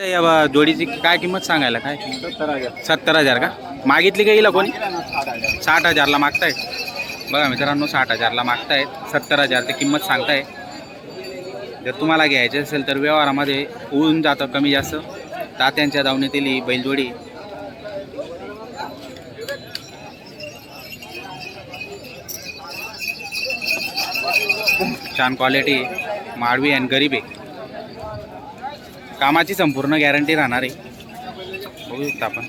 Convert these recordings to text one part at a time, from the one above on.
या जोडीची काय किंमत सांगायला काय 70,000. 70,000 का मागितली का हिला कोणी 60,000ला मागताय बघा मित्रांनो 60,000ला मागतायत 70,000 ते किंमत सांगताय जर तुम्हाला घ्यायचे असेल तर व्यवहारामध्ये होऊन जातं कमी जास्त तात्यांच्या दावणीतील ही बैलजोडी छान क्वालिटी माडवी आणि गरीब आहे कामाची संपूर्ण गॅरंटी राहणार आहे बघू शकता आपण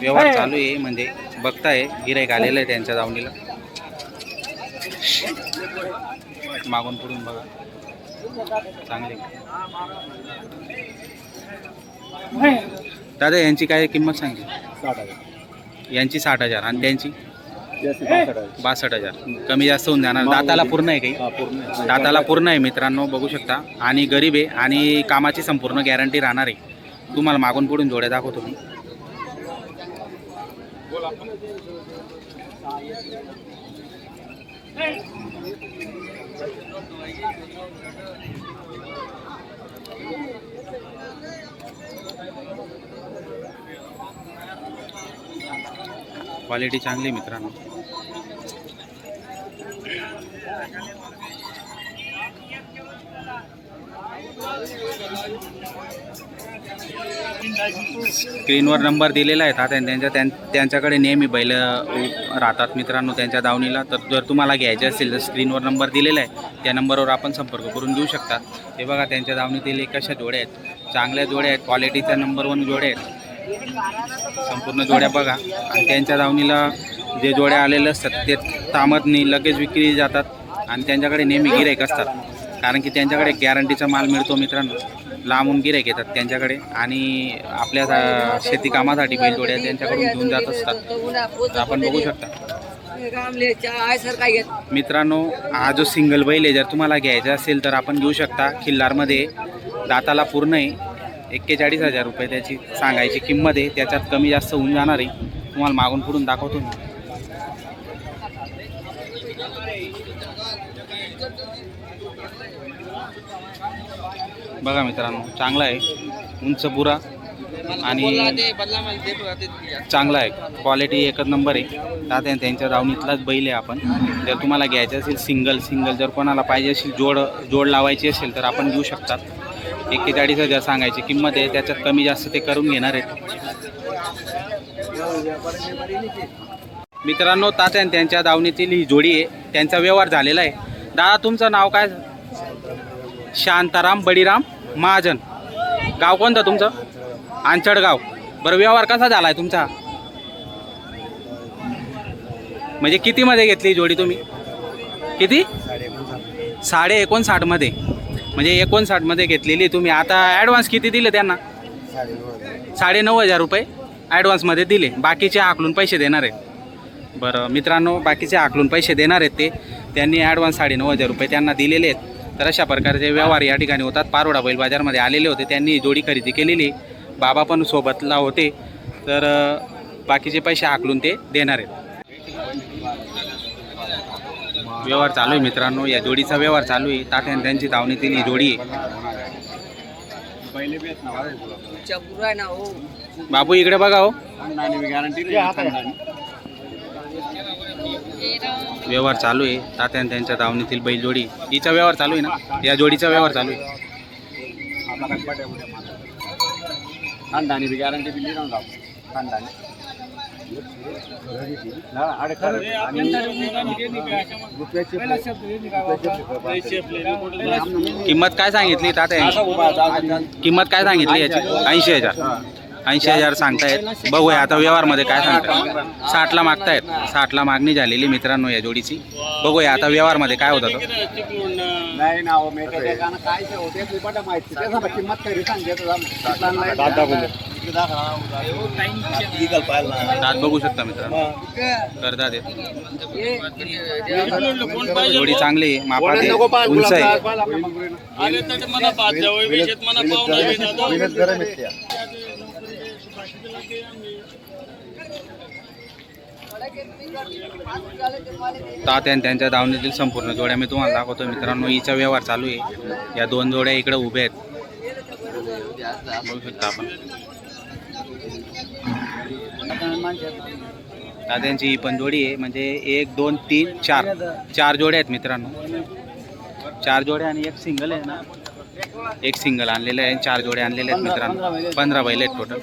व्यवहार चालू आहे म्हणजे बघताय गिऱ्हाईक आलेलं आहे त्यांच्या दावणीला मागून पुढून बघा चांगले दादा यांची काय किंमत सांगली 60,000. यांची 60,000 आणि त्यांची 62,000 कमी जास्त होऊन जाणार दाताला पूर्ण आहे काही पूर्ण दाताला पूर्ण आहे मित्रांनो बघू शकता आणि गरीब आहे आणि कामाची संपूर्ण गॅरंटी राहणार आहे तुम्हाला मागून पुढून जोड्या दाखवतो मी क्वालिटी चांगली मित्रांनो स्क्रीनवर नंबर दिलेला आहे त्यांच्याकडे नेहमी बैल राहतात मित्रांनो त्यांच्या दावणीला तर जर तुम्हाला घ्यायचे असेल तर स्क्रीनवर नंबर दिलेला आहे त्या नंबरवर आपण संपर्क करून देऊ शकता हे बघा त्यांच्या दावणीतील कशा जोड्या आहेत चांगल्या जोड्या आहेत क्वालिटीच्या नंबर 1 जोड्या आहेत संपूर्ण जोड्या बघा आणि त्यांच्या दावणीला जे जोड्या आलेले असतात ते थांबत नाही लगेच विक्री जातात आणि त्यांच्याकडे नेहमी गिऱ्हाईक असतात कारण की त्यांच्याकडे गॅरंटीचा माल मिळतो मित्रांनो लांबून गिऱ्हाईक येतात त्यांच्याकडे आणि आपल्या शेती कामासाठी बैलजोड्या त्यांच्याकडून घेऊन जात असतात आपण बघू शकता मित्रांनो हा जो सिंगल बैल आहे जर तुम्हाला घ्यायचा असेल तर आपण घेऊ शकता खिल्लारमध्ये दाताला पूर्ण आहे 41,000 रुपये त्याची सांगायची किंमत आहे त्याच्यात कमी जास्त होऊन जाणार आहे तुम्हाला मागून पुढून दाखवतो मी बघा मित्रांनो चांगला आहे उंच पुरा आणि चांगला आहे क्वालिटी एकच नंबर आहे त्यांच्या दावणीतलाच बैल आहे आपण जर तुम्हाला घ्यायचं असेल सिंगल जर कोणाला पाहिजे असेल जोड लावायची असेल तर आपण घेऊ शकतात 41,000 सांगायची किंमत आहे त्याच्यात कमी जास्त ते करून घेणार आहेत मित्रांनो त्यांच्या दावणीतील ही जोडी आहे त्यांचा व्यवहार झालेला आहे दादा तुमचं नाव काय शांताराम बडीराम महाजन गाव कोणतं तुमचं आंचडगाव बरं व्यवहार कसा झाला आहे तुमचा म्हणजे कितीमध्ये घेतली जोडी तुम्ही किती 59.5 मध्ये म्हणजे 59 मध्ये घेतलेली तुम्ही आता ॲडव्हान्स किती दिले त्यांना 9,500 रुपये ॲडव्हान्समध्ये दिले बाकीचे आकलून पैसे देणार आहेत बरं मित्रांनो बाकीचे आकलून पैसे देणार आहेत त्यांनी ॲडव्हान्स 9,500 रुपये त्यांना दिलेले आहेत तर अशा प्रकारचे व्यवहार या ठिकाणी होतात पारोडा बैल बाजारमध्ये आलेले होते त्यांनी जोडी खरेदी केलेली बाबा पण सोबतला होते तर बाकीचे पैसे आकलून ते देणार आहेत व्यवहार चालू आहे मित्रांनो या जोडीचा व्यवहार चालू आहे त्यांची दावणीतील ही जोडी बाबू इकडे बघा हो व्यवहार चालू आहे त्यांच्या दावणीतील बैल जोडी हिचा व्यवहार चालू आहे ना या जोडीचा व्यवहार चालू आहे किंमत काय सांगितली किंमत काय सांगितली याची 80,000 सांगतायत बघूया आता व्यवहारमध्ये काय सांगतायत 60ला मागतायत 60ला मागणी झालेली मित्रांनो या जोडीची बघूया आता व्यवहारमध्ये काय होतं दात बघू शकता मित्रांनो करतात जोडी चांगली आहे मापात उंच आहे तात्या त्यांच्या दावणीतील संपूर्ण जोड्या मी तुम्हाला दाखवतो मित्रांनो. हिचा व्यवहार चालू आहे. या दोन जोड्या इकडे उभ्या आहेत. बघू शकता आपण. दाद्यांची ही पण जोडी आहे, म्हणजे 1 2 3 4 जोड्या आहेत मित्रांनो. 4 जोड्या आणि एक सिंगल आहे ना, एक सिंगल आणलेलं आहे. 4 जोड्या आणलेल्या आहेत मित्रांनो. 15 बैल आहेत टोटल.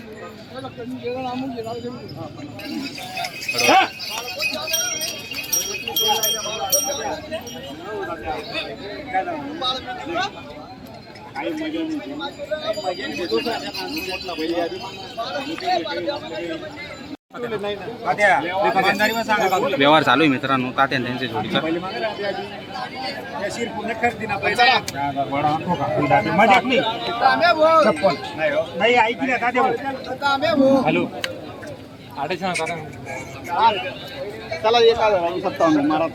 व्यवहार चालू आहे मित्रांनो तात्या त्यांच्या जोडीचा. हॅलो चला 1,57 मारा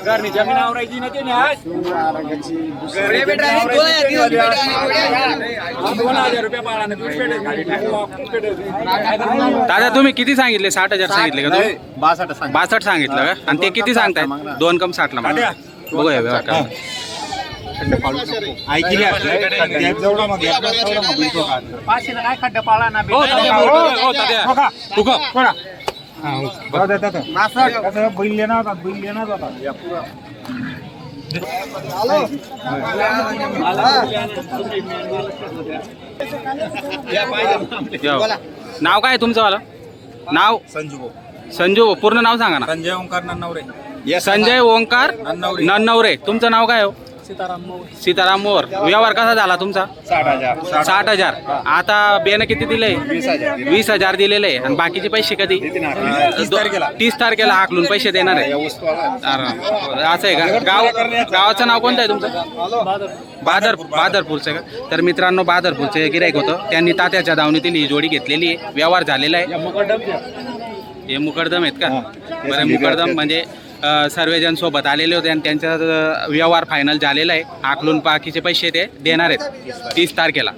घरनी जमीन आवरायची ना ते आज 2,000 रुपये पाळाने दादा तुम्ही किती सांगितले? 60,000 सांगितले का तुम्ही? 62 सांगितलं का? आणि ते किती सांगताय? 2 कम 60 ला म्हणा. बघूया व्यवहार करा. काय खड्डा पाळा ना बैल लेणार होता नाव काय तुमचं वाला? नाव संजू. पूर्ण नाव सांगा ना. संजय ओंकार नन्नवरे. संजय ओंकार नन्नवरे. तुमचं नाव काय हो? सीताराम मोर. व्यवहार कसा झाला तुमचा? 60,000. आता बेन किती दिले? 20,000 दिलेले आहे. आणि बाकीचे पैसे कधी? 30 तारखेला आकलून पैसे देणार आहे. अरे, असं आहे का? गावाचं नाव कोणतं आहे तुमचं? बादरपूरचं का? तर मित्रांनो बादरपूरचे गिराईक होतं, त्यांनी तात्याच्या दावणीतील ही जोडी घेतलेली आहे. व्यवहार झालेला आहे. हे मुकरदम आहेत का? बरं, मुकरदम म्हणजे सर्वजण सोबत आलेले होते आणि त्यांचा व्यवहार फायनल झालेला आहे. आकलून बाकीचे पैसे ते देणार आहेत 30 तारखेला.